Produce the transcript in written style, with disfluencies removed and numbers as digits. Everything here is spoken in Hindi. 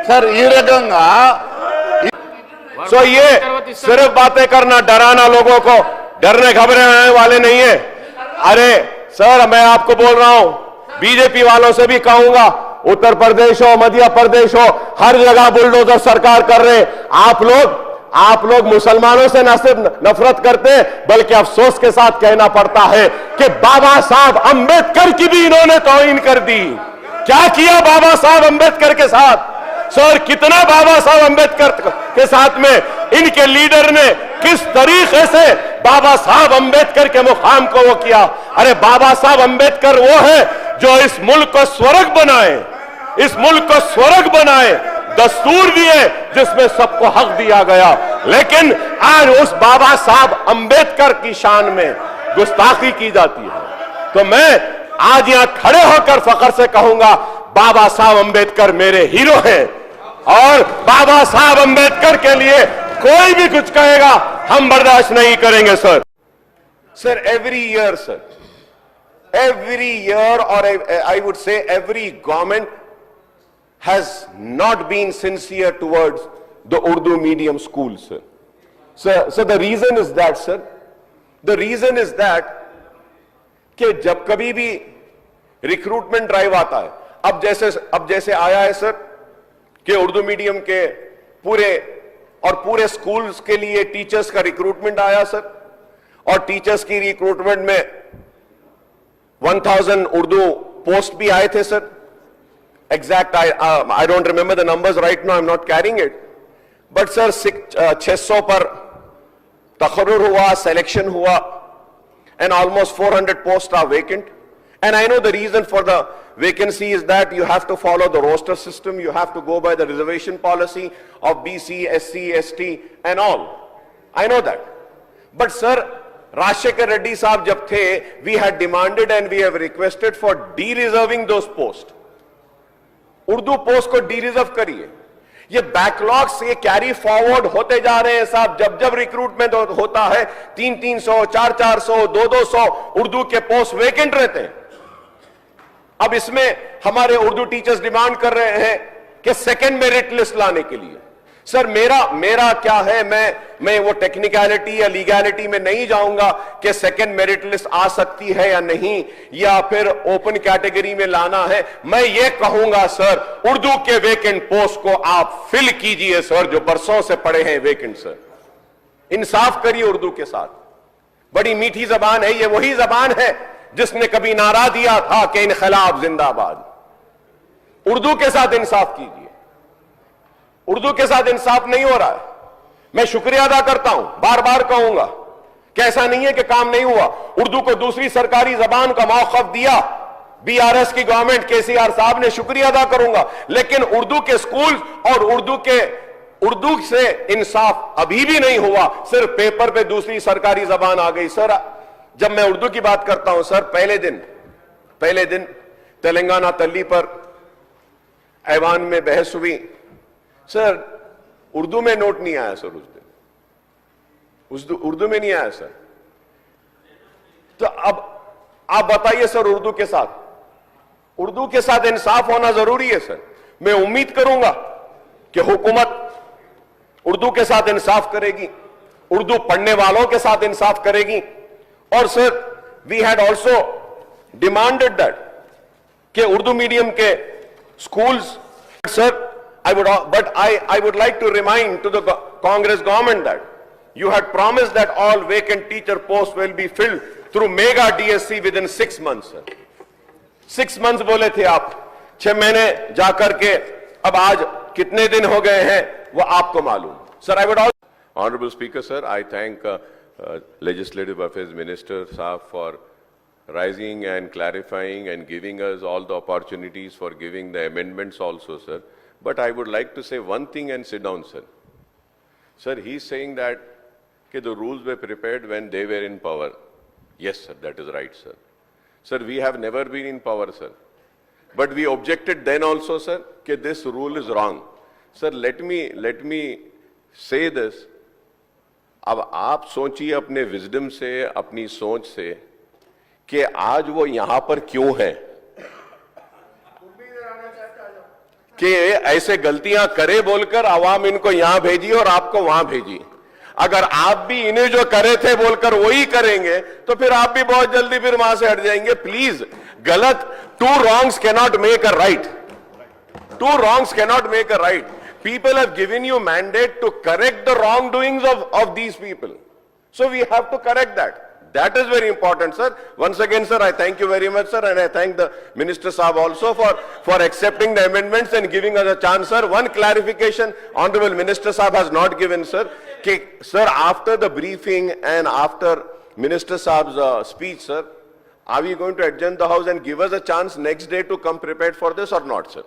सर ఈ రకంగా सो ये सिर्फ बातें करना, डराना लोगों को, डरने घबराने वाले नहीं है। अरे सर मैं आपको बोल रहा हूं, बीजेपी वालों से भी कहूंगा, उत्तर प्रदेश हो, मध्य प्रदेश हो, हर जगह बुलडोजर सरकार कर रहे। आप लोग मुसलमानों से न सिर्फ नफरत करते बल्कि अफसोस के साथ कहना पड़ता है कि बाबा साहब अंबेडकर की भी इन्होंने तौहीन कर दी। क्या किया बाबा साहब अंबेडकर के साथ? सर कितना बाबा साहब अंबेडकर के साथ में इनके लीडर ने किस तरीके से बाबा साहब अंबेडकर के मुकाम को वो किया। अरे बाबा साहब अंबेडकर वो है जो इस मुल्क को स्वर्ग बनाए, इस मुल्क को स्वर्ग बनाए, दस्तूर दिए जिसमें सबको हक दिया गया। लेकिन आज उस बाबा साहब अंबेडकर की शान में गुस्ताखी की जाती है। तो मैं आज यहां खड़े होकर फख्र से कहूंगा, बाबा साहब अंबेडकर मेरे हीरो हैं और बाबा साहब अंबेडकर के लिए कोई भी कुछ कहेगा हम बर्दाश्त नहीं करेंगे। Sir every year sir, every year, or I would say every government has not been sincere towards the Urdu medium schools, sir. So the reason is that, sir, the reason is that कि जब कभी भी रिक्रूटमेंट ड्राइव आता है, अब जैसे आया है सर कि उर्दू मीडियम के पूरे स्कूल्स के लिए टीचर्स का रिक्रूटमेंट आया सर, और टीचर्स की रिक्रूटमेंट में 1000 उर्दू पोस्ट भी आए थे sir. Exact I don't remember the numbers right now, I am not carrying it, but sir 600 पर तकर्रुर हुआ, सिलेक्शन हुआ, and almost 400 posts are vacant. And I know the reason for the vacancy is that you have to follow the roster system, you have to go by the reservation policy of BC, SC, ST and all. I know that. But sir, Rajshekhar Reddy साहब जब थे, we had demanded and we have requested for de-reserving those posts. Urdu post को de-reserve करिए। ये बैकलॉग से कैरी फॉरवर्ड होते जा रहे हैं साहब। जब रिक्रूटमेंट होता है 300, 400, 200 उर्दू के पोस्ट वेकेंट रहते हैं। अब इसमें हमारे उर्दू टीचर्स डिमांड कर रहे हैं कि सेकंड मेरिट लिस्ट लाने के लिए। सर मेरा क्या है, मैं वो टेक्निकलिटी या लीगैलिटी में नहीं जाऊंगा कि सेकंड मेरिट लिस्ट आ सकती है या नहीं, या फिर ओपन कैटेगरी में लाना है। मैं ये कहूंगा सर, उर्दू के वेकेंट पोस्ट को आप फिल कीजिए सर, जो बरसों से पड़े हैं वेकेंट। सर इंसाफ करिए उर्दू के साथ। बड़ी मीठी जबान है, ये वही जबान है जिसने कभी नारा दिया था कि इनकलाब जिंदाबाद। उर्दू के साथ इंसाफ कीजिए। उर्दू के साथ इंसाफ नहीं हो रहा है। मैं शुक्रिया अदा करता हूं, बार बार कहूंगा कि ऐसा नहीं है कि काम नहीं हुआ। उर्दू को दूसरी सरकारी जबान का मौक़िफ़ दिया बीआरएस की गवर्नमेंट, केसीआर साहब ने, शुक्रिया अदा करूंगा। लेकिन उर्दू के स्कूल और उर्दू से इंसाफ अभी भी नहीं हुआ। सिर्फ पेपर पे दूसरी सरकारी जबान आ गई। सर जब मैं उर्दू की बात करता हूं सर, पहले दिन तेलंगाना तल्ली पर ऐवान में बहस हुई सर, उर्दू में नोट नहीं आया सर उस दिन, उर्दू में नहीं आया सर। तो अब आप बताइए सर, उर्दू के साथ इंसाफ होना जरूरी है सर। मैं उम्मीद करूंगा कि हुकूमत उर्दू के साथ इंसाफ करेगी, उर्दू पढ़ने वालों के साथ इंसाफ करेगी। और sir we had also demanded that कि उर्दू मीडियम के schools, sir I would like to remind to the Congress government that you had promised that all vacant teacher posts will be filled through mega DSC within 6 months, sir. 6 months बोले थे आप, 6 महीने जाकर के अब आज कितने दिन हो गए हैं वो आपको मालूम। Sir, I would also... Honorable Speaker, sir, I thank Legislative Affairs Minister Saab for rising and clarifying and giving us all the opportunities for giving the amendments also, sir. But I would like to say one thing and sit down, sir. Sir, he's saying that the rules were prepared when they were in power. Yes, sir, that is right, sir. Sir, we have never been in power, sir. But we objected then also, sir, that this rule is wrong. Sir, let me say this. अब आप सोचिए अपने विजडम से, अपनी सोच से कि आज वो यहां पर क्यों है। कि ऐसे गलतियां करे बोलकर आवाम इनको यहां भेजी और आपको वहां भेजी। अगर आप भी इन्हें जो करे थे बोलकर वही करेंगे तो फिर आप भी बहुत जल्दी फिर वहां से हट जाएंगे। प्लीज, गलत, two wrongs cannot make a right, two wrongs cannot make a right. People have given you mandate to correct the wrongdoings of these people. So we have to correct that. That is very important, sir. Once again, sir, I thank you very much, sir, and I thank the Minister Saab also for accepting the amendments and giving us a chance, sir. One clarification, Honorable Minister Saab has not given, sir. Sir, after the briefing and after Minister Saab's speech, sir, are we going to adjourn the House and give us a chance next day to come prepared for this or not, sir?